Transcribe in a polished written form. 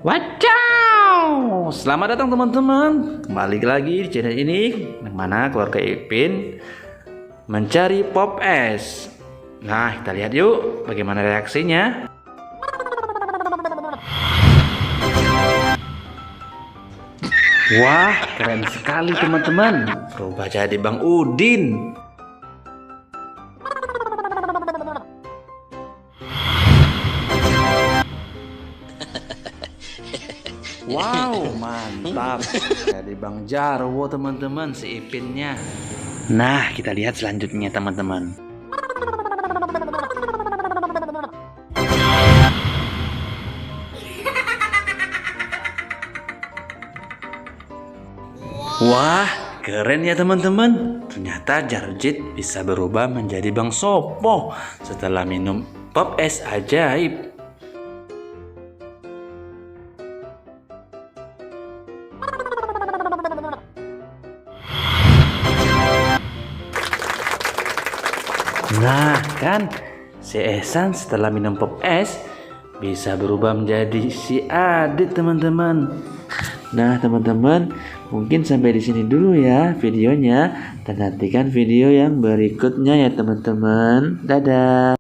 Wacau! Selamat datang teman-teman. Kembali lagi di channel ini, yang mana keluarga Ipin mencari Pop Es. Nah, kita lihat yuk bagaimana reaksinya. Wah, keren sekali teman-teman. Berubah jadi Bang Udin. Wow, mantap. Jadi Bang Jarwo teman-teman, si Ipinnya. Nah, kita lihat selanjutnya teman-teman. Wah, keren ya teman-teman. Ternyata Jarjit bisa berubah menjadi Bang Sopo setelah minum Pop Es ajaib. Nah kan, si Ehsan setelah minum Pop Es bisa berubah menjadi si Adit teman-teman. Nah teman-teman, mungkin sampai di sini dulu ya videonya, dan nantikan video yang berikutnya ya teman-teman. Dadah.